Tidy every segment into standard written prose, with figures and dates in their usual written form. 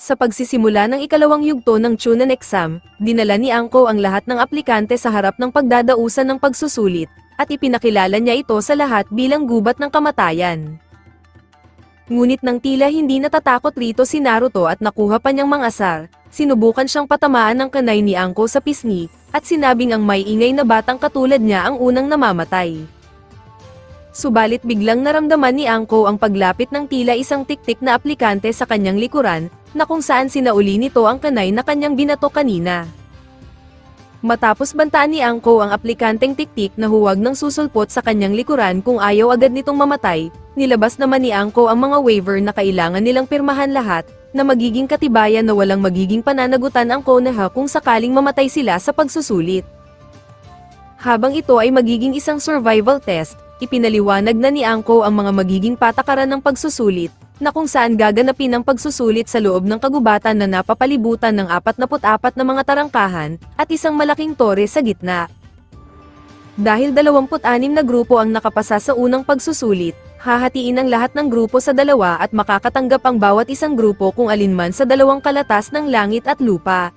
Sa pagsisimula ng ikalawang yugto ng Chunan exam, dinala ni Anko ang lahat ng aplikante sa harap ng pagdadausan ng pagsusulit, at ipinakilala niya ito sa lahat bilang gubat ng kamatayan. Ngunit nang tila hindi natatakot rito si Naruto at nakuha pa niyang mangasar, sinubukan siyang patamaan ng kanay ni Anko sa pisngi, at sinabing ang may ingay na batang katulad niya ang unang namamatay. Subalit biglang naramdaman ni Anko ang paglapit ng tila isang tiktik na aplikante sa kanyang likuran, na kung saan sinauli nito ang kanay na kanyang binato kanina. Matapos bantaan ni Anko ang aplikanteng tiktik na huwag nang susulpot sa kanyang likuran kung ayaw agad nitong mamatay, nilabas naman ni Anko ang mga waiver na kailangan nilang pirmahan lahat, na magiging katibayan na walang magiging pananagutan ang Konoha kung sakaling mamatay sila sa pagsusulit. Habang ito ay magiging isang survival test, ipinaliwanag na ni Anko ang mga magiging patakaran ng pagsusulit, na kung saan gaganapin ang pagsusulit sa loob ng kagubatan na napapalibutan ng 44 na mga tarangkahan, at isang malaking tore sa gitna. Dahil 26 na grupo ang nakapasa sa unang pagsusulit, hahatiin ang lahat ng grupo sa dalawa at makakatanggap ang bawat isang grupo kung alinman sa dalawang kalatas ng langit at lupa.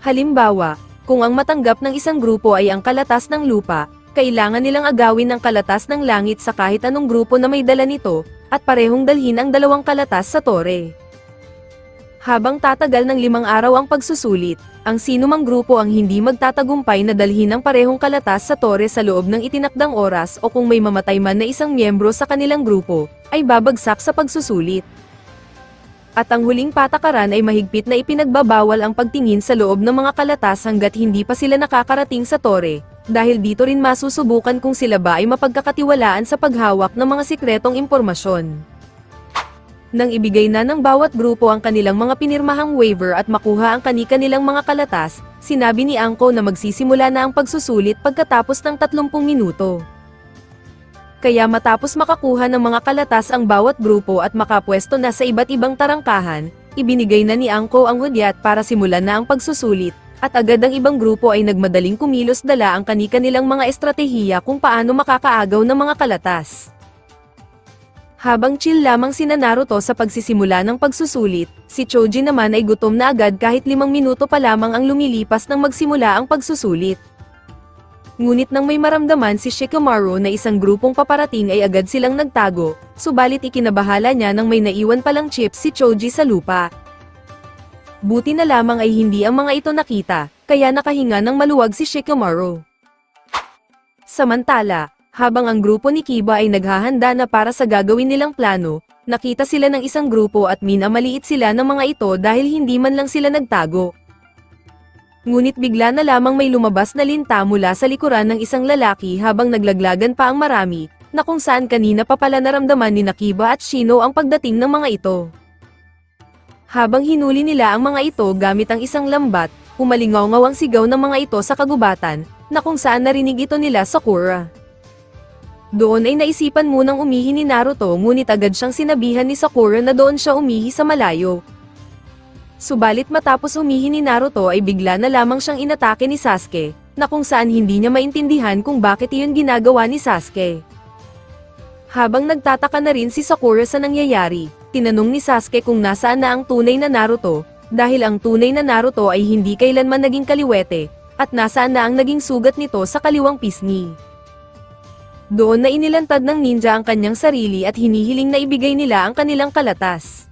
Halimbawa, kung ang matanggap ng isang grupo ay ang kalatas ng lupa, kailangan nilang agawin ang kalatas ng langit sa kahit anong grupo na may dala nito, at parehong dalhin ang dalawang kalatas sa tore. Habang tatagal ng 5 araw ang pagsusulit, ang sinumang grupo ang hindi magtatagumpay na dalhin ang parehong kalatas sa tore sa loob ng itinakdang oras o kung may mamatay man na isang miyembro sa kanilang grupo, ay babagsak sa pagsusulit. At ang huling patakaran ay mahigpit na ipinagbabawal ang pagtingin sa loob ng mga kalatas hanggat hindi pa sila nakakarating sa tore, dahil dito rin masusubukan kung sila ba ay mapagkakatiwalaan sa paghawak ng mga sikretong impormasyon. Nang ibigay na ng bawat grupo ang kanilang mga pinirmahang waiver at makuha ang kani-kanilang mga kalatas, sinabi ni Anko na magsisimula na ang pagsusulit pagkatapos ng 30 minuto. Kaya matapos makakuha ng mga kalatas ang bawat grupo at makapwesto na sa iba't ibang tarangkahan, ibinigay na ni Anko ang hudyat para simulan na ang pagsusulit, at agad ang ibang grupo ay nagmadaling kumilos dala ang kani-kanilang mga estratehiya kung paano makakaagaw ng mga kalatas. Habang chill lamang sina Naruto sa pagsisimula ng pagsusulit, si Choji naman ay gutom na agad kahit 5 minuto pa lamang ang lumilipas nang magsimula ang pagsusulit. Ngunit nang may maramdaman si Shikamaru na isang grupong paparating ay agad silang nagtago, subalit ikinabahala niya nang may naiwan palang chip si Choji sa lupa. Buti na lamang ay hindi ang mga ito nakita, kaya nakahinga ng maluwag si Shikamaru. Samantala, habang ang grupo ni Kiba ay naghahanda na para sa gagawin nilang plano, nakita sila ng isang grupo at minamaliit sila ng mga ito dahil hindi man lang sila nagtago. Ngunit bigla na lamang may lumabas na linta mula sa likuran ng isang lalaki habang naglaglagan pa ang marami, na kung saan kanina pa pala naramdaman ni Kiba at Shino ang pagdating ng mga ito. Habang hinuli nila ang mga ito gamit ang isang lambat, umalingaw-ngaw ang sigaw ng mga ito sa kagubatan, na kung saan narinig ito nila Sakura. Doon ay naisipan munang umihi ni Naruto ngunit agad siyang sinabihan ni Sakura na doon siya umihi sa malayo. Subalit matapos umihi ni Naruto ay bigla na lamang siyang inatake ni Sasuke, na kung saan hindi niya maintindihan kung bakit iyon ginagawa ni Sasuke. Habang nagtataka na rin si Sakura sa nangyayari, tinanong ni Sasuke kung nasaan na ang tunay na Naruto, dahil ang tunay na Naruto ay hindi kailanman naging kaliwete, at nasaan na ang naging sugat nito sa kaliwang pisngi. Doon na inilantad ng ninja ang kanyang sarili at hinihiling na ibigay nila ang kanilang kalatas.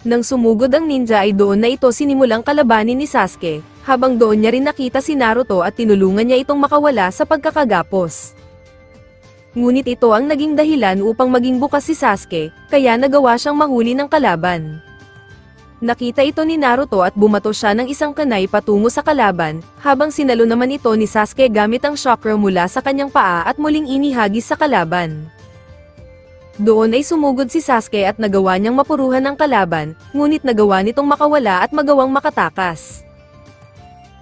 Nang sumugod ang ninja ay doon na ito sinimulang kalabanin ni Sasuke, habang doon niya rin nakita si Naruto at tinulungan niya itong makawala sa pagkakagapos. Ngunit ito ang naging dahilan upang maging bukas si Sasuke, kaya nagawa siyang mahuli ng kalaban. Nakita ito ni Naruto at bumato siya ng isang kanay patungo sa kalaban, habang sinalo naman ito ni Sasuke gamit ang chakra mula sa kanyang paa at muling inihagis sa kalaban. Doon ay sumugod si Sasuke at nagawa niyang mapuruhan ang kalaban, ngunit nagawa nitong makawala at magawang makatakas.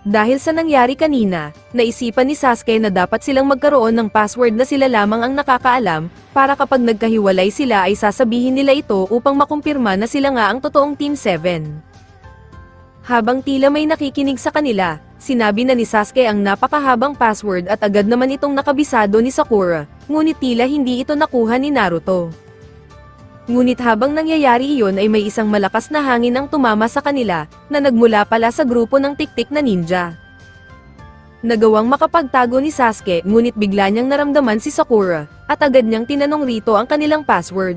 Dahil sa nangyari kanina, naisipan ni Sasuke na dapat silang magkaroon ng password na sila lamang ang nakakaalam, para kapag nagkahiwalay sila ay sasabihin nila ito upang makumpirma na sila nga ang totoong Team 7. Habang tila may nakikinig sa kanila, sinabi na ni Sasuke ang napakahabang password at agad naman itong nakabisado ni Sakura, ngunit tila hindi ito nakuha ni Naruto. Ngunit habang nangyayari iyon ay may isang malakas na hangin ang tumama sa kanila, na nagmula pala sa grupo ng tiktik na ninja. Nagawang makapagtago ni Sasuke, ngunit bigla niyang naramdaman si Sakura, at agad niyang tinanong rito ang kanilang password.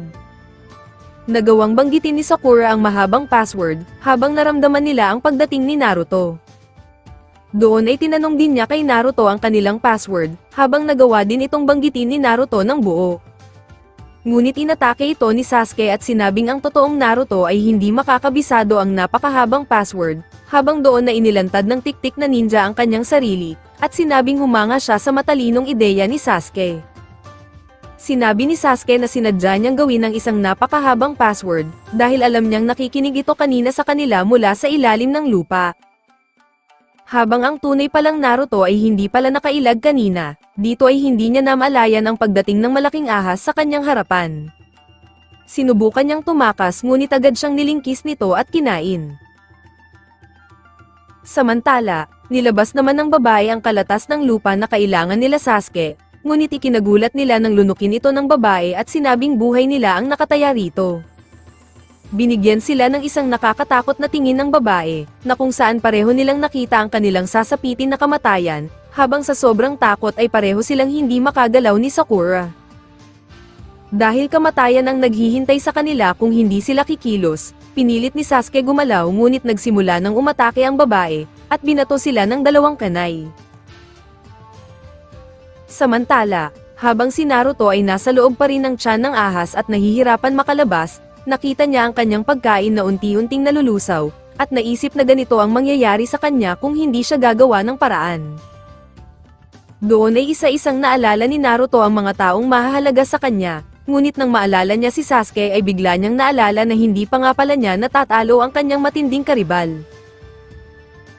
Nagawang banggitin ni Sakura ang mahabang password, habang naramdaman nila ang pagdating ni Naruto. Doon ay tinanong din niya kay Naruto ang kanilang password, habang nagawa din itong banggitin ni Naruto ng buo. Ngunit inatake ito ni Sasuke at sinabing ang totoong Naruto ay hindi makakabisado ang napakahabang password, habang doon na inilantad ng tiktik na ninja ang kanyang sarili, at sinabing humanga siya sa matalinong ideya ni Sasuke. Sinabi ni Sasuke na sinadya niyang gawin ang isang napakahabang password, dahil alam niyang nakikinig ito kanina sa kanila mula sa ilalim ng lupa. Habang ang tunay palang Naruto ay hindi pala nakailag kanina, dito ay hindi niya namalayan ang pagdating ng malaking ahas sa kanyang harapan. Sinubukan niyang tumakas ngunit agad siyang nilingkis nito at kinain. Samantala, nilabas naman ng babae ang kalatas ng lupa na kailangan nila Sasuke, ngunit ikinagulat nila nang lunukin ito ng babae at sinabing buhay nila ang nakataya rito. Binigyan sila ng isang nakakatakot na tingin ng babae, na kung saan pareho nilang nakita ang kanilang sasapitin na kamatayan, habang sa sobrang takot ay pareho silang hindi makagalaw ni Sakura. Dahil kamatayan ang naghihintay sa kanila kung hindi sila kikilos, pinilit ni Sasuke gumalaw ngunit nagsimula ng umatake ang babae, at binato sila ng dalawang kanay. Samantala, habang si Naruto ay nasa loob pa rin ng tiyan ng ahas at nahihirapan makalabas, nakita niya ang kanyang pagkain na unti-unting nalulusaw, at naisip na ganito ang mangyayari sa kanya kung hindi siya gagawa ng paraan. Doon ay isa-isang naalala ni Naruto ang mga taong mahahalaga sa kanya, ngunit nang maalala niya si Sasuke ay bigla niyang naalala na hindi pa nga pala niya natatalo ang kanyang matinding karibal.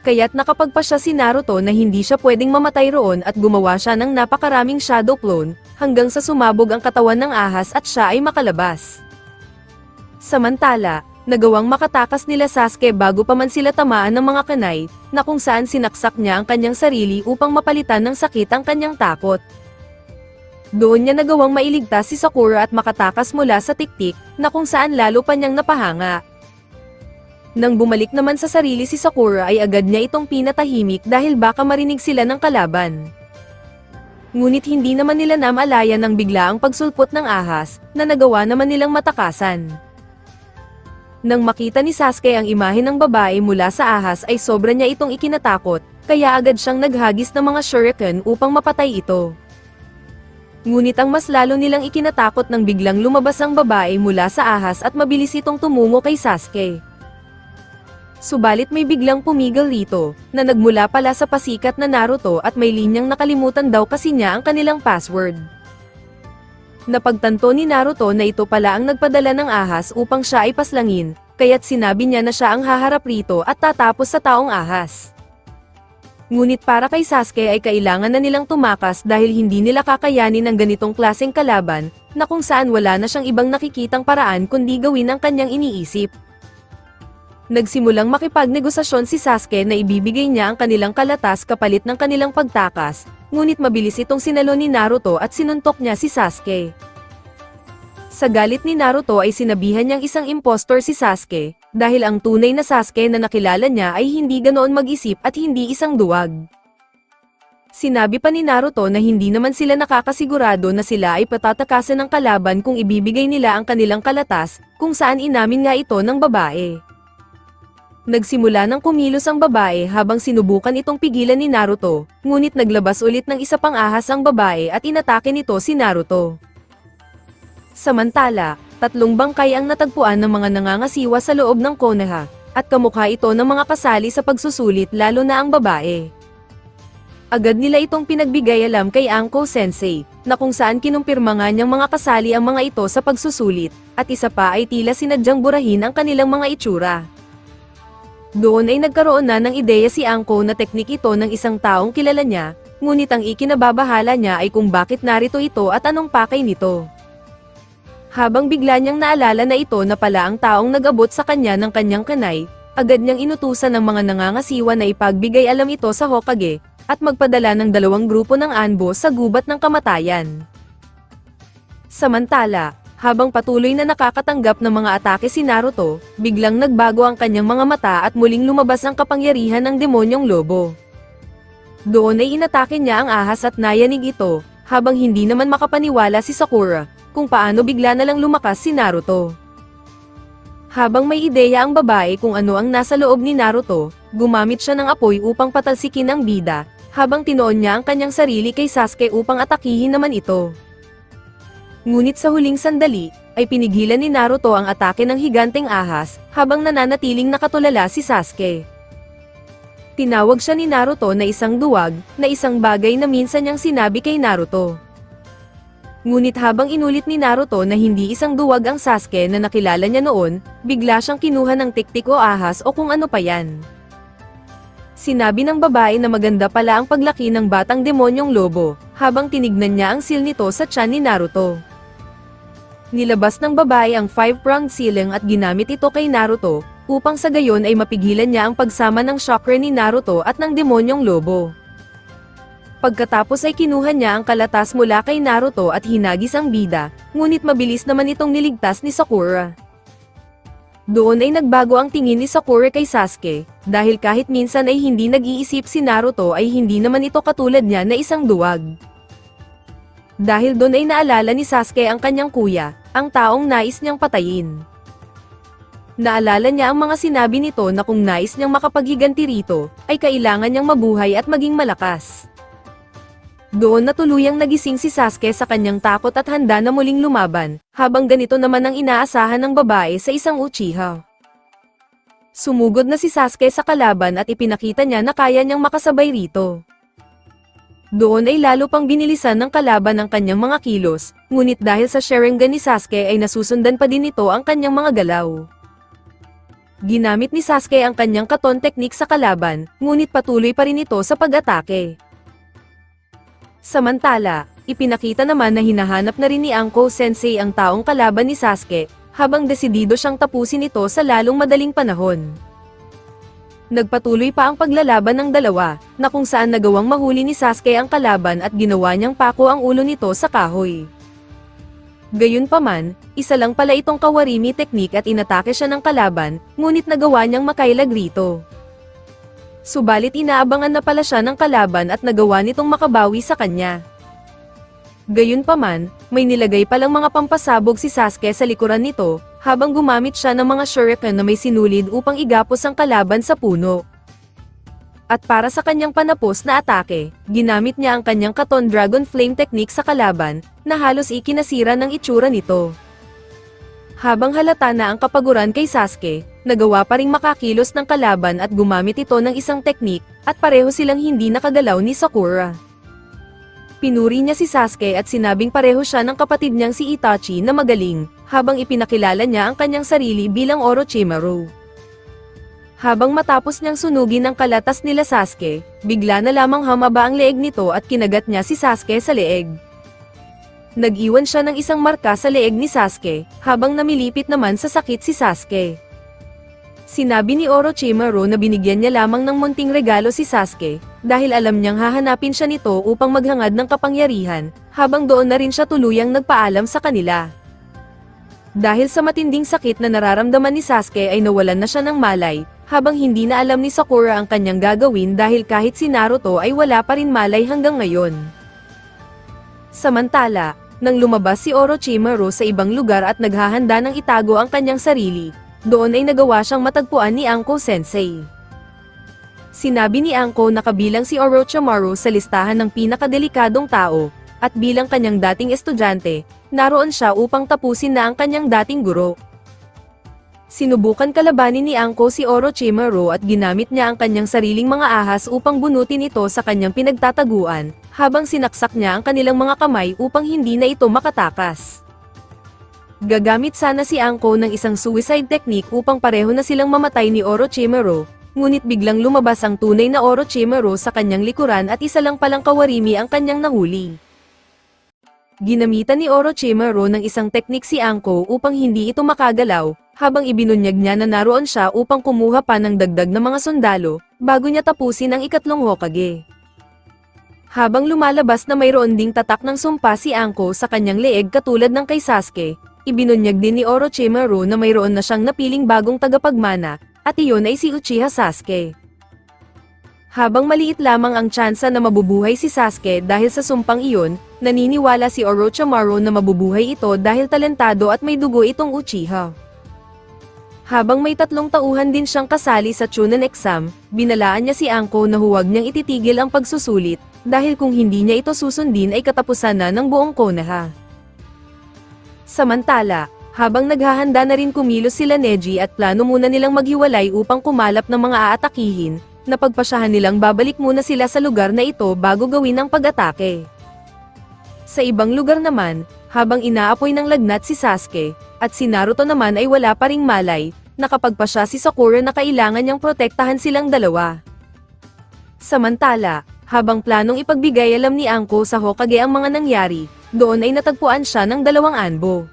Kaya't nakapagpasya si Naruto na hindi siya pwedeng mamatay roon at gumawa siya ng napakaraming shadow clone, hanggang sa sumabog ang katawan ng ahas at siya ay makalabas. Samantala, nagawang makatakas nila Sasuke bago pa man sila tamaan ng mga kanay, na kung saan sinaksak niya ang kanyang sarili upang mapalitan ng sakit ang kanyang takot. Doon niya nagawang mailigtas si Sakura at makatakas mula sa tiktik, na kung saan lalo pa niyang napahanga. Nang bumalik naman sa sarili si Sakura ay agad niya itong pinatahimik dahil baka marinig sila ng kalaban. Ngunit hindi naman nila namalayan ng biglaang pagsulpot ng ahas, na nagawa naman nilang matakasan. Nang makita ni Sasuke ang imahe ng babae mula sa ahas ay sobra niya itong ikinatakot, kaya agad siyang naghagis ng mga shuriken upang mapatay ito. Ngunit ang mas lalo nilang ikinatakot nang biglang lumabas ang babae mula sa ahas at mabilis itong tumungo kay Sasuke. Subalit may biglang pumigil rito, na nagmula pala sa pasikat na Naruto at may linyang nakalimutan daw kasi niya ang kanilang password. Napagtanto ni Naruto na ito pala ang nagpadala ng ahas upang siya ay paslangin, kaya't sinabi niya na siya ang haharap rito at tatapos sa taong ahas. Ngunit para kay Sasuke ay kailangan na nilang tumakas dahil hindi nila kakayanin ang ganitong klaseng kalaban, na kung saan wala na siyang ibang nakikitang paraan kundi gawin ang kanyang iniisip. Nagsimulang makipagnegosasyon si Sasuke na ibibigay niya ang kanilang kalatas kapalit ng kanilang pagtakas, ngunit mabilis itong sinalo ni Naruto at sinuntok niya si Sasuke. Sa galit ni Naruto ay sinabihan niyang isang impostor si Sasuke, dahil ang tunay na Sasuke na nakilala niya ay hindi ganoon mag-isip at hindi isang duwag. Sinabi pa ni Naruto na hindi naman sila nakakasigurado na sila ay patatakasan ng kalaban kung ibibigay nila ang kanilang kalatas, kung saan inamin nga ito ng babae. Nagsimula ng kumilos ang babae habang sinubukan itong pigilan ni Naruto, ngunit naglabas ulit ng isa pang ahas ang babae at inatake nito si Naruto. Samantala, 3 bangkay ang natagpuan ng mga nangangasiwa sa loob ng Konoha, at kamukha ito ng mga kasali sa pagsusulit lalo na ang babae. Agad nila itong pinagbigay alam kay Anko Sensei, na kung saan kinumpirma nga niyang mga kasali ang mga ito sa pagsusulit, at isa pa ay tila sinadyang burahin ang kanilang mga itsura. Doon ay nagkaroon na ng ideya si Anko na teknik ito ng isang taong kilala niya, ngunit ang ikinababahala niya ay kung bakit narito ito at anong pakay nito. Habang bigla niyang naalala na ito na pala ang taong nag-abot sa kanya ng kanyang kanay, agad niyang inutusan ng mga nangangasiwa na ipagbigay alam ito sa Hokage, at magpadala ng 2 grupo ng Anbo sa gubat ng kamatayan. Samantala, Habang patuloy na nakakatanggap ng mga atake si Naruto, biglang nagbago ang kanyang mga mata at muling lumabas ang kapangyarihan ng demonyong lobo. Doon ay inatake niya ang ahas at nayanig ito, habang hindi naman makapaniwala si Sakura, kung paano bigla na lang lumakas si Naruto. Habang may ideya ang babae kung ano ang nasa loob ni Naruto, gumamit siya ng apoy upang patalsikin ang bida, habang tinoon niya ang kanyang sarili kay Sasuke upang atakihin naman ito. Ngunit sa huling sandali, ay pinigilan ni Naruto ang atake ng higanteng ahas, habang nananatiling nakatulala si Sasuke. Tinawag siya ni Naruto na isang duwag, na isang bagay na minsan niyang sinabi kay Naruto. Ngunit habang inulit ni Naruto na hindi isang duwag ang Sasuke na nakilala niya noon, bigla siyang kinuha ng tiktik o ahas o kung ano pa yan. Sinabi ng babae na maganda pala ang paglaki ng batang demonyong lobo, habang tinignan niya ang seal nito sa tiyan ni Naruto. Nilabas ng babae ang 5-pronged ceiling at ginamit ito kay Naruto, upang sa gayon ay mapigilan niya ang pagsama ng chakra ni Naruto at ng demonyong lobo. Pagkatapos ay kinuha niya ang kalatas mula kay Naruto at hinagis ang bida, ngunit mabilis naman itong niligtas ni Sakura. Doon ay nagbago ang tingin ni Sakura kay Sasuke, dahil kahit minsan ay hindi nag-iisip si Naruto ay hindi naman ito katulad niya na isang duwag. Dahil doon ay naalala ni Sasuke ang kanyang kuya, ang taong nais niyang patayin. Naalala niya ang mga sinabi nito na kung nais niyang makapaghiganti rito, ay kailangan niyang mabuhay at maging malakas. Doon na tuluyang nagising si Sasuke sa kanyang takot at handa na muling lumaban, habang ganito naman ang inaasahan ng babae sa isang Uchiha. Sumugod na si Sasuke sa kalaban at ipinakita niya na kaya niyang makasabay rito. Doon ay lalo pang binilisan ng kalaban ang kanyang mga kilos, ngunit dahil sa Sharingan ni Sasuke ay nasusundan pa din nito ang kanyang mga galaw. Ginamit ni Sasuke ang kanyang katon technique sa kalaban, ngunit patuloy pa rin ito sa pag-atake. Samantala, ipinakita naman na hinahanap na rin ni Anko Sensei ang taong kalaban ni Sasuke, habang desidido siyang tapusin ito sa lalong madaling panahon. Nagpatuloy pa ang paglalaban ng dalawa, na kung saan nagawang mahuli ni Sasuke ang kalaban at ginawa niyang pako ang ulo nito sa kahoy. Gayunpaman, isa lang pala itong kawarimi technique at inatake siya ng kalaban, ngunit nagawa niyang makailag rito. Subalit inaabangan na pala siya ng kalaban at nagawa nitong makabawi sa kanya. Gayunpaman, may nilagay palang mga pampasabog si Sasuke sa likuran nito, habang gumamit siya ng mga shuriken na may sinulid upang igapos ang kalaban sa puno. At para sa kanyang panapos na atake, ginamit niya ang kanyang katon dragon flame technique sa kalaban, na halos ikinasira ng itsura nito. Habang halata na ang kapaguran kay Sasuke, nagawa pa ring makakilos ng kalaban at gumamit ito ng isang teknik, at pareho silang hindi nakagalaw ni Sakura. Pinuri niya si Sasuke at sinabing pareho siya ng kapatid niyang si Itachi na magaling, habang ipinakilala niya ang kanyang sarili bilang Orochimaru. Habang matapos niyang sunugin ang kalatas nila Sasuke, bigla na lamang humaba ang leeg nito at kinagat niya si Sasuke sa leeg. Nag-iwan siya ng isang marka sa leeg ni Sasuke, habang namilipit naman sa sakit si Sasuke. Sinabi ni Orochimaru na binigyan niya lamang ng munting regalo si Sasuke, dahil alam niyang hahanapin siya nito upang maghangad ng kapangyarihan, habang doon na rin siya tuluyang nagpaalam sa kanila. Dahil sa matinding sakit na nararamdaman ni Sasuke ay nawalan na siya ng malay, habang hindi na alam ni Sakura ang kanyang gagawin dahil kahit si Naruto ay wala pa rin malay hanggang ngayon. Samantala, nang lumabas si Orochimaru sa ibang lugar at naghahanda ng itago ang kanyang sarili, doon ay nagawa siyang matagpuan ni Anko Sensei. Sinabi ni Anko na kabilang si Orochimaru sa listahan ng pinakadelikadong tao, at bilang kanyang dating estudyante, naroon siya upang tapusin na ang kanyang dating guro. Sinubukan kalabanin ni Anko si Orochimaru at ginamit niya ang kanyang sariling mga ahas upang bunutin ito sa kanyang pinagtataguan, habang sinaksak niya ang kanilang mga kamay upang hindi na ito makatakas. Gagamit sana si Anko ng isang suicide technique upang pareho na silang mamatay ni Orochimaru, ngunit biglang lumabas ang tunay na Orochimaru sa kanyang likuran at isa lang palang kawarimi ang kanyang nahuli. Ginamitan ni Orochimaru ng isang teknik si Anko upang hindi ito makagalaw, habang ibinunyag niya na naroon siya upang kumuha pa ng dagdag na mga sundalo, bago niya tapusin ang ikatlong Hokage. Habang lumalabas na mayroon ding tatak ng sumpa si Anko sa kanyang leeg katulad ng kay Sasuke, Ibinunyag din ni Orochimaru na mayroon na siyang napiling bagong tagapagmana, at iyon ay si Uchiha Sasuke. Habang maliit lamang ang tsansa na mabubuhay si Sasuke dahil sa sumpang iyon, naniniwala si Orochimaru na mabubuhay ito dahil talentado at may dugo itong Uchiha. Habang may 3 tauhan din siyang kasali sa Chunin exam, binalaan niya si Anko na huwag niyang ititigil ang pagsusulit, dahil kung hindi niya ito susundin ay katapusan na ng buong Konoha. Samantala, habang naghahanda na rin kumilos sila Neji at plano muna nilang maghiwalay upang kumalap ng mga aatakihin, napagpasyahan nilang babalik muna sila sa lugar na ito bago gawin ang pag-atake. Sa ibang lugar naman, habang inaapoy ng lagnat si Sasuke, at si Naruto naman ay wala pa ring malay, nakapagpasya si Sakura na kailangan niyang protektahan silang dalawa. Samantala, habang planong ipagbigay alam ni Anko sa Hokage ang mga nangyari, doon ay natagpuan siya ng 2 anbo.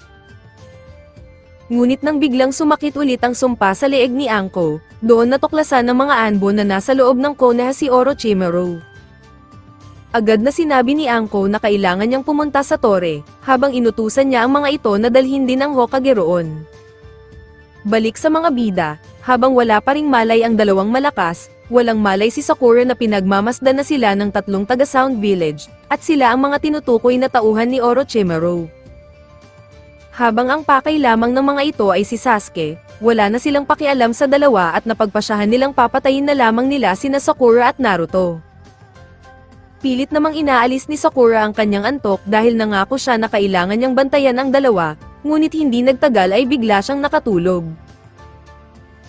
Ngunit nang biglang sumakit ulit ang sumpa sa leeg ni Anko, doon natuklasan ng mga anbo na nasa loob ng Konoha si Orochimaru. Agad na sinabi ni Anko na kailangan niyang pumunta sa tore, habang inutusan niya ang mga ito na dalhin din ang Hokage roon. Balik sa mga bida, habang wala pa ring malay ang 2 malakas, walang malay si Sakura na pinagmamasdan na sila ng 3 taga Sound Village, at sila ang mga tinutukoy na tauhan ni Orochimaru. Habang ang pakay lamang ng mga ito ay si Sasuke, wala na silang pakialam sa dalawa at napagpasyahan nilang papatayin na lamang nila sina Sakura at Naruto. Pilit namang inaalis ni Sakura ang kanyang antok dahil nangako siya na kailangan niyang bantayan ang dalawa, ngunit hindi nagtagal ay bigla siyang nakatulog.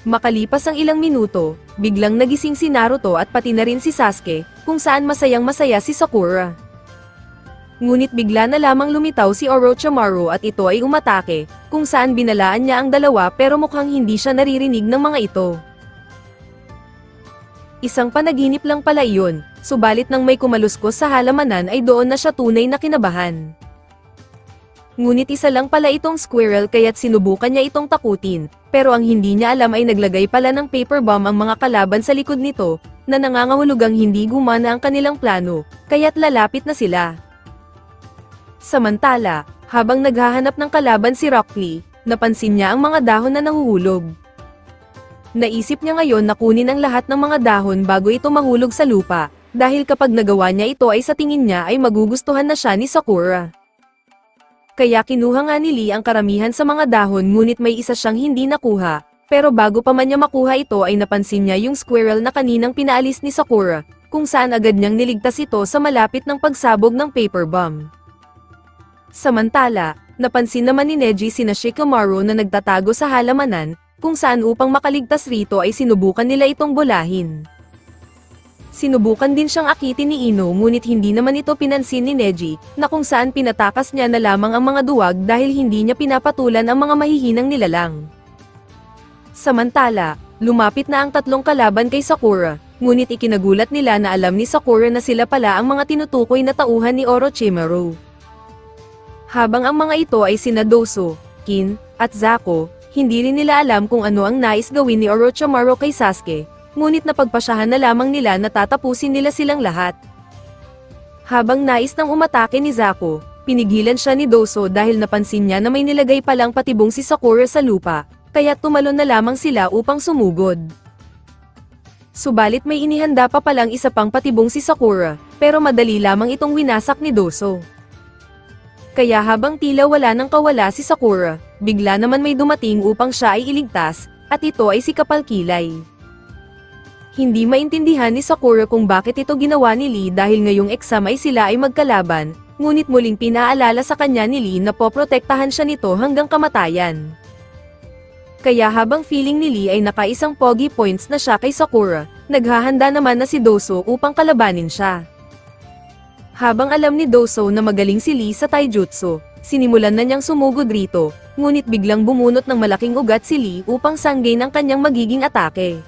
Makalipas ang ilang minuto, biglang nagising si Naruto at pati na rin si Sasuke, kung saan masayang masaya si Sakura. Ngunit bigla na lamang lumitaw si Orochimaru at ito ay umatake, kung saan binalaan niya ang dalawa pero mukhang hindi siya naririnig ng mga ito. Isang panaginip lang pala iyon, subalit nang may kumaluskos sa halamanan ay doon na siya tunay na kinabahan. Ngunit isa lang pala itong squirrel kaya't sinubukan niya itong takutin, pero ang hindi niya alam ay naglagay pala ng paper bomb ang mga kalaban sa likod nito, na nangangahulugang hindi gumana ang kanilang plano, kaya't lalapit na sila. Samantala, habang naghahanap ng kalaban si Rock Lee, napansin niya ang mga dahon na nahuhulog. Naisip niya ngayon na kunin ang lahat ng mga dahon bago ito mahulog sa lupa, dahil kapag nagawa niya ito ay sa tingin niya ay magugustuhan na siya ni Sakura. Kaya kinuha nga ni Lee ang karamihan sa mga dahon ngunit may isa siyang hindi nakuha, pero bago pa man niya makuha ito ay napansin niya yung squirrel na kaninang pinaalis ni Sakura, kung saan agad niyang niligtas ito sa malapit ng pagsabog ng paper bomb. Samantala, napansin naman ni Neji sina Shikamaru na nagtatago sa halamanan, kung saan upang makaligtas rito ay sinubukan nila itong bulahin. Sinubukan din siyang akitin ni Ino ngunit hindi naman ito pinansin ni Neji, na kung saan pinatakas niya na lamang ang mga duwag dahil hindi niya pinapatulan ang mga mahihinang nilalang. Samantala, lumapit na ang 3 kalaban kay Sakura, ngunit ikinagulat nila na alam ni Sakura na sila pala ang mga tinutukoy na tauhan ni Orochimaru. Habang ang mga ito ay sina Doso, Kin, at Zako, hindi rin nila alam kung ano ang nais gawin ni Orochimaru kay Sasuke, ngunit napagpasyahan na lamang nila na tatapusin nila silang lahat. Habang nais nang umatake ni Zako, pinigilan siya ni Doso dahil napansin niya na may nilagay palang patibong si Sakura sa lupa, kaya tumalon na lamang sila upang sumugod. Subalit may inihanda pa palang isa pang patibong si Sakura, pero madali lamang itong winasak ni Doso. Kaya habang tila wala nang kawala si Sakura, bigla naman may dumating upang siya ay iligtas, at ito ay si Kapalkilay. Hindi maintindihan ni Sakura kung bakit ito ginawa ni Lee dahil ngayong exam ay sila ay magkalaban, ngunit muling pinaalala sa kanya ni Lee na poprotektahan siya nito hanggang kamatayan. Kaya habang feeling ni Lee ay nakaisang pogi points na siya kay Sakura, naghahanda naman na si Doso upang kalabanin siya. Habang alam ni Doso na magaling si Lee sa taijutsu, sinimulan na niyang sumugod rito, ngunit biglang bumunot ng malaking ugat si Lee upang sanggain ang kanyang magiging atake.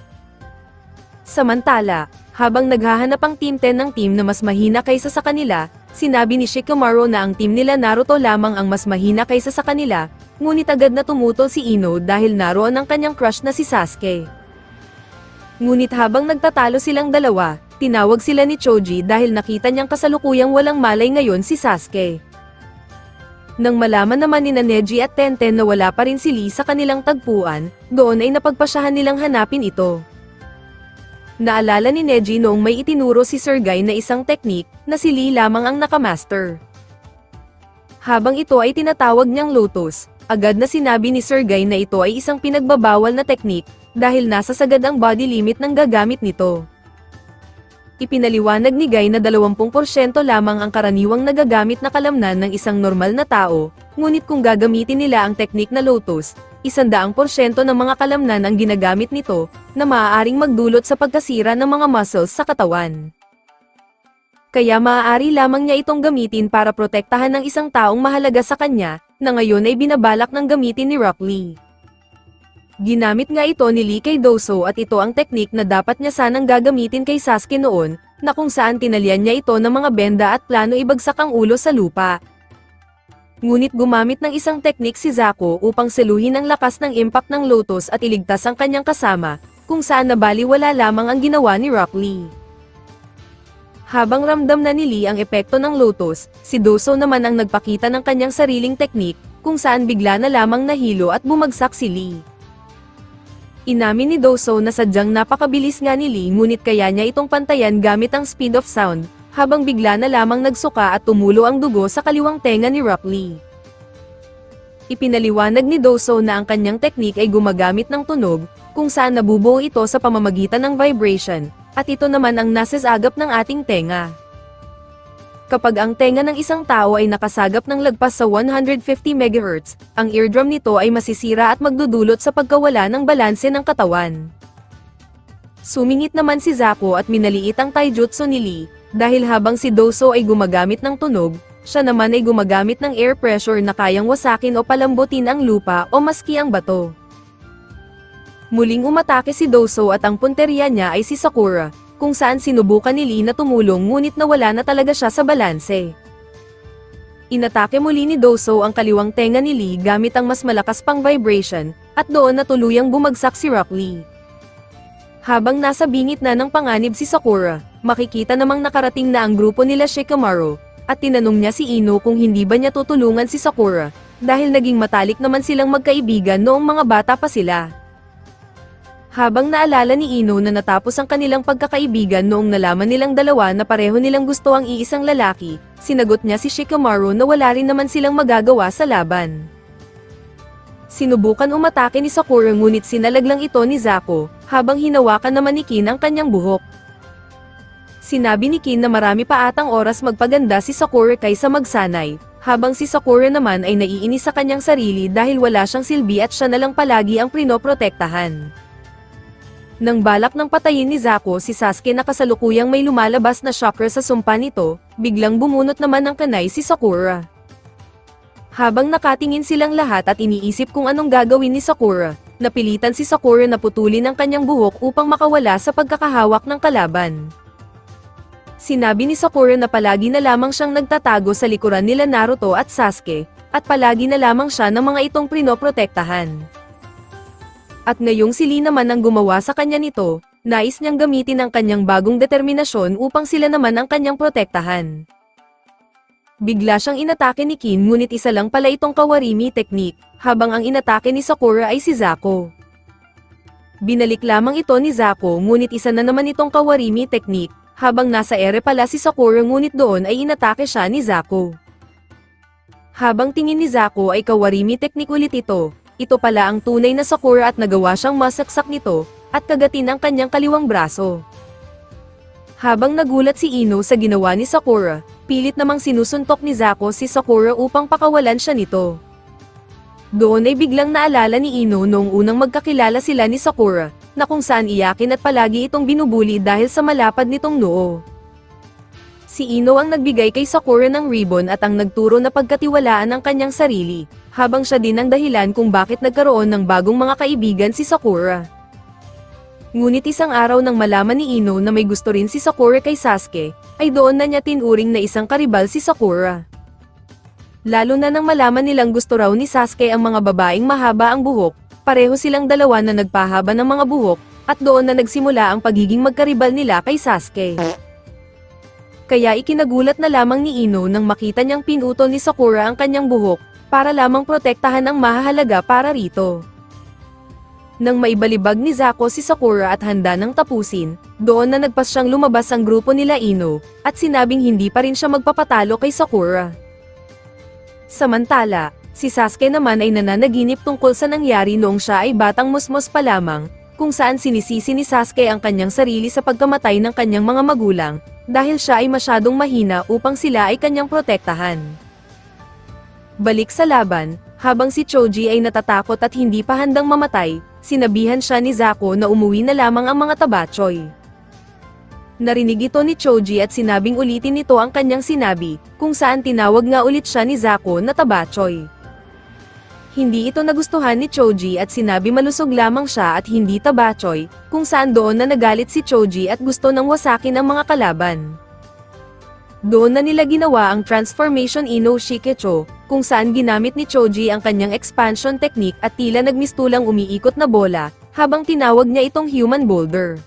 Samantala, habang naghahanap ang Team 10 ng team na mas mahina kaysa sa kanila, sinabi ni Shikamaru na ang team nila Naruto lamang ang mas mahina kaysa sa kanila, ngunit agad na tumutol si Ino dahil naroon ang kanyang crush na si Sasuke. Ngunit habang nagtatalo silang dalawa, tinawag sila ni Choji dahil nakita niyang kasalukuyang walang malay ngayon si Sasuke. Nang malaman naman ni Neji at Tenten na wala pa rin si Lee sa kanilang tagpuan, doon ay napagpasyahan nilang hanapin ito. Naalala ni Neji noong may itinuro si Sergei na isang teknik, na si Lee lamang ang nakamaster. Habang ito ay tinatawag niyang Lotus, agad na sinabi ni Sergei na ito ay isang pinagbabawal na teknik, dahil nasa sagad ang body limit ng gagamit nito. Ipinaliwanag ni Guy na 20% lamang ang karaniwang nagagamit na kalamnan ng isang normal na tao, ngunit kung gagamitin nila ang teknik na Lotus, 100% ng mga kalamnan ang ginagamit nito, na maaaring magdulot sa pagkasira ng mga muscles sa katawan. Kaya maaari lamang niya itong gamitin para protektahan ng isang taong mahalaga sa kanya, na ngayon ay binabalak ng gamitin ni Rock Lee. Ginamit nga ito ni Lee kay Doso at ito ang teknik na dapat niya sanang gagamitin kay Sasuke noon, na kung saan tinalian niya ito ng mga benda at plano ibagsak ang ulo sa lupa. Ngunit gumamit ng isang teknik si Zaku upang seluhin ang lakas ng impact ng Lotus at iligtas ang kanyang kasama, kung saan nabaliwala lamang ang ginawa ni Rock Lee. Habang ramdam na ni Lee ang epekto ng Lotus, si Doso naman ang nagpakita ng kanyang sariling teknik, kung saan bigla na lamang nahilo at bumagsak si Lee. Inamin ni Doso na sadyang napakabilis nga ni Lee ngunit kaya niya itong pantayan gamit ang speed of sound, habang bigla na lamang nagsuka at tumulo ang dugo sa kaliwang tenga ni Rock Lee. Ipinaliwanag ni Doso na ang kanyang teknik ay gumagamit ng tunog, kung saan nabubuo ito sa pamamagitan ng vibration, at ito naman ang nasasagap ng ating tenga. Kapag ang tenga ng isang tao ay nakasagap ng lagpas sa 150 MHz, ang eardrum nito ay masisira at magdudulot sa pagkawala ng balanse ng katawan. Sumingit naman si Zaku at minaliit ang taijutsu ni Lee, dahil habang si Doso ay gumagamit ng tunog, siya naman ay gumagamit ng air pressure na kayang wasakin o palambutin ang lupa o maski ang bato. Muling umatake si Doso at ang punteriya niya ay si Sakura, kung saan sinubukan ni Lee na tumulong ngunit nawala na talaga siya sa balanse. Inatake muli ni Doso ang kaliwang tenga ni Lee gamit ang mas malakas pang vibration, at doon na tuluyang bumagsak si Rock Lee. Habang nasa bingit na ng panganib si Sakura, makikita namang nakarating na ang grupo nila Shikamaru, at tinanong niya si Ino kung hindi ba niya tutulungan si Sakura, dahil naging matalik naman silang magkaibigan noong mga bata pa sila. Habang naalala ni Ino na natapos ang kanilang pagkakaibigan noong nalaman nilang dalawa na pareho nilang gusto ang iisang lalaki, sinagot niya si Shikamaru na wala rin naman silang magagawa sa laban. Sinubukan umatake ni Sakura ngunit sinalaglang ito ni Zaku, habang hinawakan naman ni Kin ang kanyang buhok. Sinabi ni Kin na marami pa atang oras magpaganda si Sakura kaysa magsanay, habang si Sakura naman ay naiinis sa kanyang sarili dahil wala siyang silbi at siya nalang palagi ang prinoprotektahan. Nang balak ng patayin ni Zaku si Sasuke na kasalukuyang may lumalabas na chakra sa sumpa nito, biglang bumunot naman ng kanay si Sakura. Habang nakatingin silang lahat at iniisip kung anong gagawin ni Sakura, napilitan si Sakura na putulin ang kanyang buhok upang makawala sa pagkakahawak ng kalaban. Sinabi ni Sakura na palagi na lamang siyang nagtatago sa likuran nila Naruto at Sasuke, at palagi na lamang siya ng mga itong prinoprotektahan. At ngayong si Lee naman ang gumawa sa kanya nito, nais niyang gamitin ang kanyang bagong determinasyon upang sila naman ang kanyang protektahan. Bigla siyang inatake ni Kin ngunit isa lang pala itong kawarimi technique, habang ang inatake ni Sakura ay si Zaku. Binalik lamang ito ni Zaku ngunit isa na naman itong kawarimi technique, habang nasa ere pala si Sakura ngunit doon ay inatake siya ni Zaku. Habang tingin ni Zaku ay kawarimi technique ulit ito pala ang tunay na Sakura at nagawa siyang masaksak nito, at kagatin ang kanyang kaliwang braso. Habang nagulat si Ino sa ginawa ni Sakura, pilit namang sinusuntok ni Zaku si Sakura upang pakawalan siya nito. Doon ay biglang naalala ni Ino noong unang magkakilala sila ni Sakura, na kung saan iyakin at palagi itong binubuli dahil sa malapad nitong noo. Si Ino ang nagbigay kay Sakura ng ribbon at ang nagturo na pagkatiwalaan ang kanyang sarili, habang siya din ang dahilan kung bakit nagkaroon ng bagong mga kaibigan si Sakura. Ngunit isang araw nang malaman ni Ino na may gusto rin si Sakura kay Sasuke, ay doon na niya tinuring na isang karibal si Sakura. Lalo na nang malaman nilang gusto raw ni Sasuke ang mga babaeng mahaba ang buhok, pareho silang dalawa na nagpahaba ng mga buhok, at doon na nagsimula ang pagiging magkaribal nila kay Sasuke. Kaya ikinagulat na lamang ni Ino nang makita niyang pinutol ni Sakura ang kanyang buhok, para lamang protektahan ang mahahalaga para rito. Nang maibalibag ni Zako si Sakura at handa nang tapusin, doon na nagpas siyang lumabas ang grupo nila Ino, at sinabing hindi pa rin siya magpapatalo kay Sakura. Samantala, si Sasuke naman ay nananaginip tungkol sa nangyari noong siya ay batang musmos pa lamang, kung saan sinisisi ni Sasuke ang kanyang sarili sa pagkamatay ng kanyang mga magulang, dahil siya ay masyadong mahina upang sila ay kanyang protektahan. Balik sa laban, habang si Choji ay natatakot at hindi pa handang mamatay, sinabihan siya ni Zako na umuwi na lamang ang mga tabachoy. Narinig ito ni Choji at sinabing ulitin nito ang kanyang sinabi, kung saan tinawag nga ulit siya ni Zako na tabachoy. Hindi ito nagustuhan ni Choji at sinabi malusog lamang siya at hindi tabachoy, kung saan doon na nagalit si Choji at gusto nang wasakin ang mga kalaban. Doon na nila ginawa ang Transformation Ino Shikecho, kung saan ginamit ni Choji ang kanyang expansion technique at tila nagmistulang umiikot na bola, habang tinawag niya itong human boulder.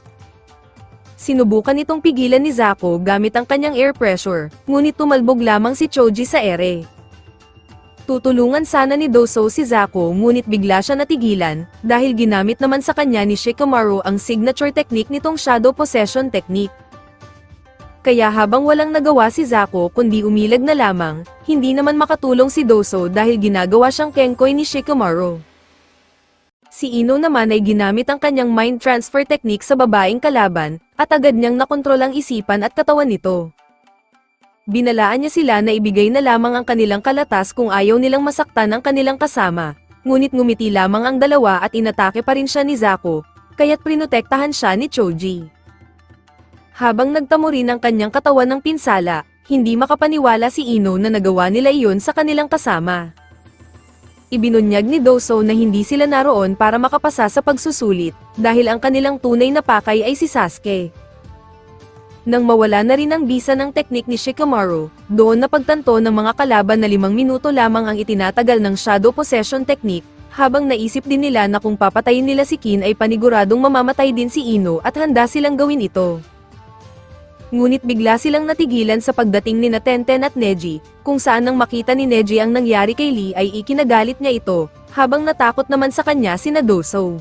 Sinubukan itong pigilan ni Zako gamit ang kanyang air pressure, ngunit tumalbog lamang si Choji sa ere. Tutulungan sana ni Doso si Zako ngunit bigla siya natigilan, dahil ginamit naman sa kanya ni Shikamaru ang signature technique nitong Shadow Possession technique. Kaya habang walang nagawa si Zako kundi umilag na lamang, hindi naman makatulong si Doso dahil ginagawa siyang kenkoy ni Shikamaru. Si Ino naman ay ginamit ang kanyang mind transfer technique sa babaeng kalaban, at agad niyang nakontrol ang isipan at katawan nito. Binalaan niya sila na ibigay na lamang ang kanilang kalatas kung ayaw nilang masaktan ang kanilang kasama, ngunit ngumiti lamang ang dalawa at inatake pa rin siya ni Zako, kaya't prinotektahan siya ni Choji. Habang nagtamo rin ang kanyang katawan ng pinsala, hindi makapaniwala si Ino na nagawa nila iyon sa kanilang kasama. Ibinunyag ni Doso na hindi sila naroon para makapasa sa pagsusulit, dahil ang kanilang tunay na pakay ay si Sasuke. Nang mawala na rin ang bisa ng teknik ni Shikamaru, doon napagtanto ng mga kalaban na 5 minuto lamang ang itinatagal ng Shadow Possession technique, habang naisip din nila na kung papatayin nila si Kin ay paniguradong mamamatay din si Ino at handa silang gawin ito. Ngunit bigla silang natigilan sa pagdating ni Tenten at Neji, kung saan nang makita ni Neji ang nangyari kay Lee ay ikinagalit niya ito, habang natakot naman sa kanya sina Doso.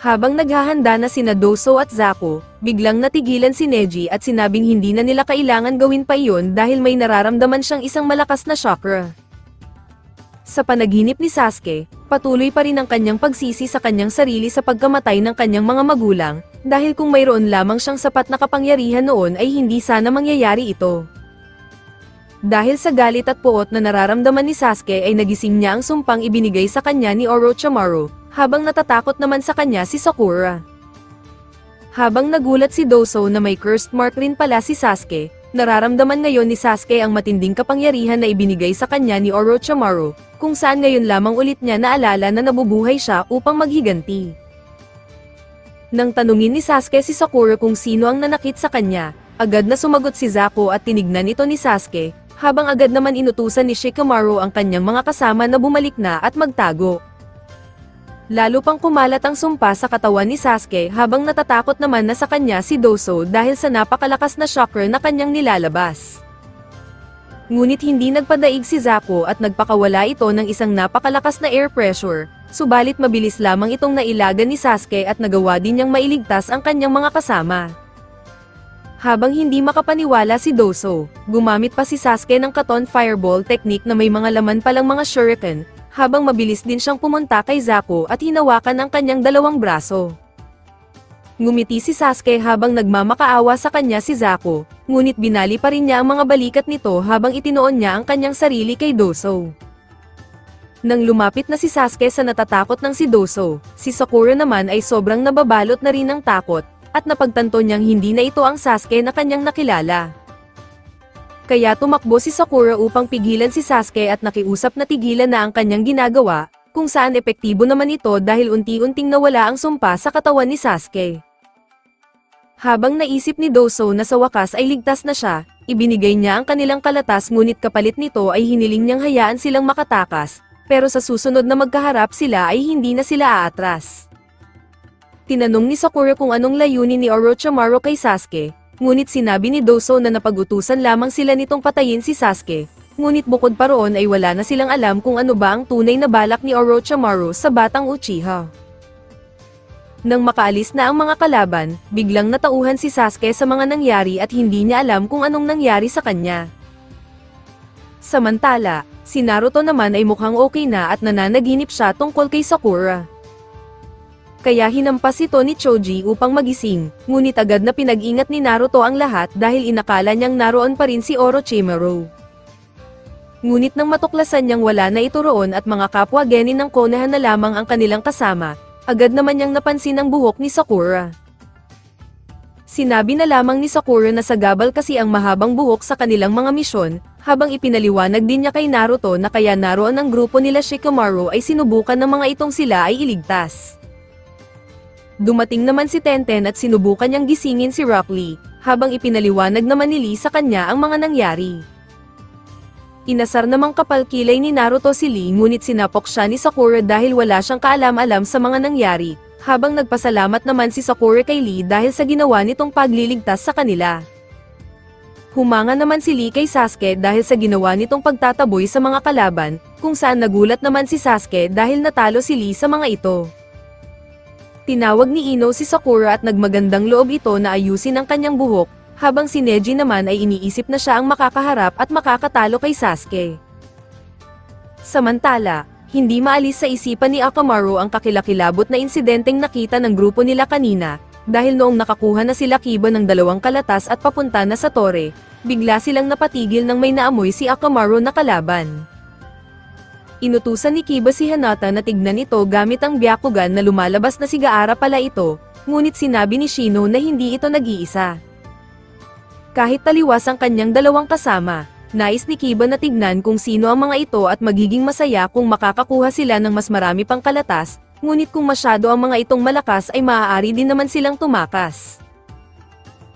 Habang naghahanda na sina Doso at Zako, biglang natigilan si Neji at sinabing hindi na nila kailangan gawin pa iyon dahil may nararamdaman siyang isang malakas na chakra. Sa panaginip ni Sasuke, patuloy pa rin ang kanyang pagsisi sa kanyang sarili sa pagkamatay ng kanyang mga magulang, dahil kung mayroon lamang siyang sapat na kapangyarihan noon ay hindi sana mangyayari ito. Dahil sa galit at puot na nararamdaman ni Sasuke ay nagising niya ang sumpang ibinigay sa kanya ni Orochimaru, habang natatakot naman sa kanya si Sakura. Habang nagulat si Doso na may cursed mark rin pala si Sasuke, nararamdaman ngayon ni Sasuke ang matinding kapangyarihan na ibinigay sa kanya ni Orochimaru, kung saan ngayon lamang ulit niya naalala na nabubuhay siya upang maghiganti. Nang tanungin ni Sasuke si Sakura kung sino ang nanakit sa kanya, agad na sumagot si Zako at tinignan ito ni Sasuke, habang agad naman inutusan ni Shikamaru ang kanyang mga kasama na bumalik na at magtago. Lalo pang kumalat ang sumpa sa katawan ni Sasuke habang natatakot naman na sa kanya si Doso dahil sa napakalakas na chakra na kanyang nilalabas. Ngunit hindi nagpadaig si Zako at nagpakawala ito ng isang napakalakas na air pressure, subalit mabilis lamang itong nailagan ni Sasuke at nagawa din niyang mailigtas ang kanyang mga kasama. Habang hindi makapaniwala si Doso, gumamit pa si Sasuke ng Katon Fireball technique na may mga laman palang mga shuriken, habang mabilis din siyang pumunta kay Zako at hinawakan ang kanyang dalawang braso. Ngumiti si Sasuke habang nagmamakaawa sa kanya si Zako, ngunit binali pa rin niya ang mga balikat nito habang itinoon niya ang kanyang sarili kay Doso. Nang lumapit na si Sasuke sa natatakot ng si Doso, si Sakura naman ay sobrang nababalot na rin ng takot, at napagtanto niyang hindi na ito ang Sasuke na kanyang nakilala. Kaya tumakbo si Sakura upang pigilan si Sasuke at nakiusap na tigilan na ang kanyang ginagawa, kung saan epektibo naman ito dahil unti-unting nawala ang sumpa sa katawan ni Sasuke. Habang naisip ni Doso na sa wakas ay ligtas na siya, ibinigay niya ang kanilang kalatas ngunit kapalit nito ay hiniling niyang hayaan silang makatakas, pero sa susunod na magkaharap sila ay hindi na sila aatras. Tinanong ni Sakura kung anong layunin ni Orochimaru kay Sasuke, ngunit sinabi ni Doso na napag-utusan lamang sila nitong patayin si Sasuke. Ngunit bukod pa roon ay wala na silang alam kung ano ba ang tunay na balak ni Orochimaru sa batang Uchiha. Nang makaalis na ang mga kalaban, biglang natauhan si Sasuke sa mga nangyari at hindi niya alam kung anong nangyari sa kanya. Samantala, si Naruto naman ay mukhang okay na at nananaginip siya tungkol kay Sakura. Kaya hinampas ito ni Choji upang magising, ngunit agad na pinag-ingat ni Naruto ang lahat dahil inakala niyang naroon pa rin si Orochimaru. Ngunit nang matuklasan niyang wala na ito roon at mga kapwa genin ng Konoha na lamang ang kanilang kasama, agad naman niyang napansin ang buhok ni Sakura. Sinabi na lamang ni Sakura na sagabal kasi ang mahabang buhok sa kanilang mga misyon, habang ipinaliwanag din niya kay Naruto na kaya naroon ang grupo nila Shikamaru ay sinubukan ng mga itong sila ay iligtas. Dumating naman si Tenten at sinubukan niyang gisingin si Rock Lee, habang ipinaliwanag naman ni Lee sa kanya ang mga nangyari. Inasar namang kapal-kilay ni Naruto si Lee ngunit sinapok siya ni Sakura dahil wala siyang kaalam-alam sa mga nangyari, habang nagpasalamat naman si Sakura kay Lee dahil sa ginawa nitong pagliligtas sa kanila. Humanga naman si Lee kay Sasuke dahil sa ginawa nitong pagtataboy sa mga kalaban, kung saan nagulat naman si Sasuke dahil natalo si Lee sa mga ito. Tinawag ni Ino si Sakura at nagmagandang loob ito na ayusin ang kanyang buhok, habang si Neji naman ay iniisip na siya ang makakaharap at makakatalo kay Sasuke. Samantala, hindi maalis sa isipan ni Akamaru ang kakilakilabot na insidenteng nakita ng grupo nila kanina, dahil noong nakakuha na sila Kiba ng 2 kalatas at papunta na sa tore, bigla silang napatigil nang may naamoy si Akamaru na kalaban. Inutusan ni Kiba si Hinata na tignan ito gamit ang Byakugan na lumalabas na si Gaara pala ito, ngunit sinabi ni Shino na hindi ito nag-iisa. Kahit taliwas ang kanyang 2 kasama, nais ni Kiba na tignan kung sino ang mga ito at magiging masaya kung makakakuha sila ng mas marami pang kalatas, ngunit kung masyado ang mga itong malakas ay maaari din naman silang tumakas.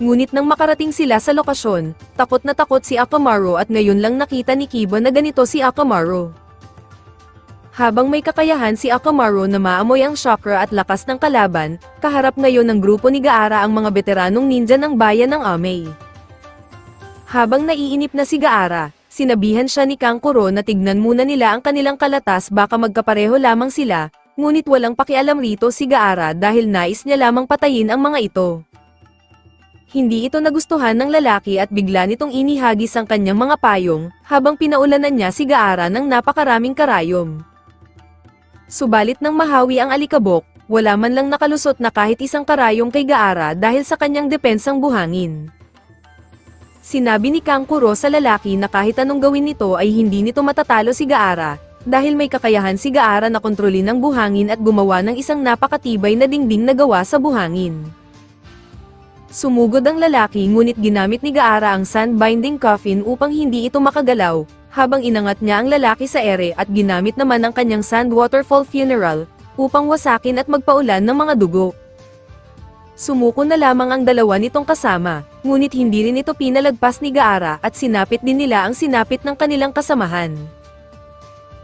Ngunit nang makarating sila sa lokasyon, takot na takot si Akamaru at ngayon lang nakita ni Kiba na ganito si Akamaru. Habang may kakayahan si Akamaru na maamoy ang chakra at lakas ng kalaban, kaharap ngayon ng grupo ni Gaara ang mga veteranong ninja ng bayan ng Amei. Habang naiinip na si Gaara, sinabihan siya ni Kankuro na tignan muna nila ang kanilang kalatas baka magkapareho lamang sila, ngunit walang pakialam rito si Gaara dahil nais niya lamang patayin ang mga ito. Hindi ito nagustuhan ng lalaki at bigla nitong inihagis ang kanyang mga payong, habang pinaulanan niya si Gaara ng napakaraming karayom. Subalit nang mahawi ang alikabok, wala man lang nakalusot na kahit isang karayom kay Gaara dahil sa kanyang depensang buhangin. Sinabi ni Kankuro sa lalaki na kahit anong gawin nito ay hindi nito matatalo si Gaara, dahil may kakayahan si Gaara na kontrolin ang buhangin at gumawa ng isang napakatibay na dingding na gawa sa buhangin. Sumugod ang lalaki ngunit ginamit ni Gaara ang sand-binding coffin upang hindi ito makagalaw, habang inangat niya ang lalaki sa ere at ginamit naman ang kanyang sand waterfall funeral, upang wasakin at magpaulan ng mga dugo. Sumuko na lamang ang 2 nitong kasama, ngunit hindi rin ito pinalagpas ni Gaara at sinapit din nila ang sinapit ng kanilang kasamahan.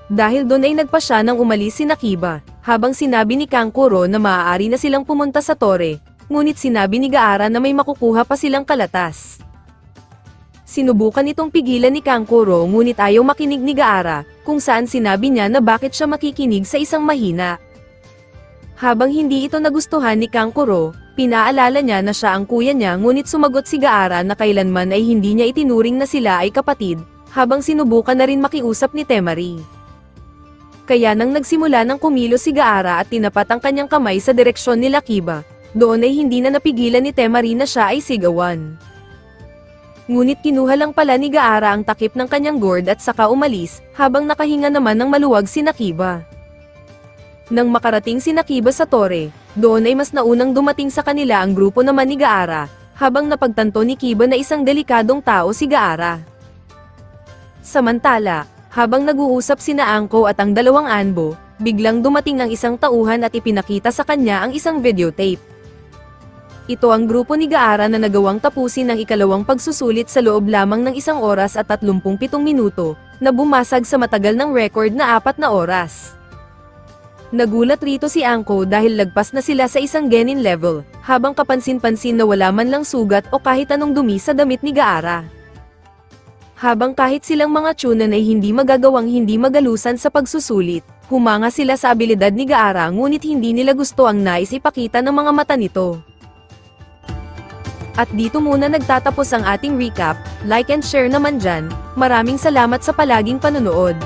Dahil doon ay nagpa siya nang umalis si Kiba, habang sinabi ni Kankuro na maaari na silang pumunta sa tore, ngunit sinabi ni Gaara na may makukuha pa silang kalatas. Sinubukan itong pigilan ni Kankuro ngunit ayaw makinig ni Gaara, kung saan sinabi niya na bakit siya makikinig sa isang mahina. Habang hindi ito nagustuhan ni Kankuro, pinaalala niya na siya ang kuya niya ngunit sumagot si Gaara na kailanman ay hindi niya itinuring na sila ay kapatid, habang sinubukan na rin makiusap ni Temari. Kaya nang nagsimula ng kumilos si Gaara at tinapat ang kanyang kamay sa direksyon nila Kiba, doon ay hindi na napigilan ni Temari na siya ay sigawan. Ngunit kinuha lang pala ni Gaara ang takip ng kanyang gourd at saka umalis, habang nakahinga naman ng maluwag si Kiba. Nang makarating si Kiba sa tore, doon ay mas naunang dumating sa kanila ang grupo naman ni Gaara, habang napagtanto ni Kiba na isang delikadong tao si Gaara. Samantala, habang nag-uusap sina Anko at ang 2 anbo, biglang dumating ang isang tauhan at ipinakita sa kanya ang isang videotape. Ito ang grupo ni Gaara na nagawang tapusin ang ikalawang pagsusulit sa loob lamang ng 1 oras at 37 minuto, na bumasag sa matagal ng record na 4 na oras. Nagulat rito si Anko dahil lagpas na sila sa isang genin level, habang kapansin-pansin na wala man lang sugat o kahit anong dumi sa damit ni Gaara. Habang kahit silang mga Chunan ay hindi magagawang hindi magalusan sa pagsusulit, humanga sila sa abilidad ni Gaara ngunit hindi nila gusto ang nais ipakita ng mga mata nito. At dito muna nagtatapos ang ating recap, like and share naman dyan, maraming salamat sa palaging panonood.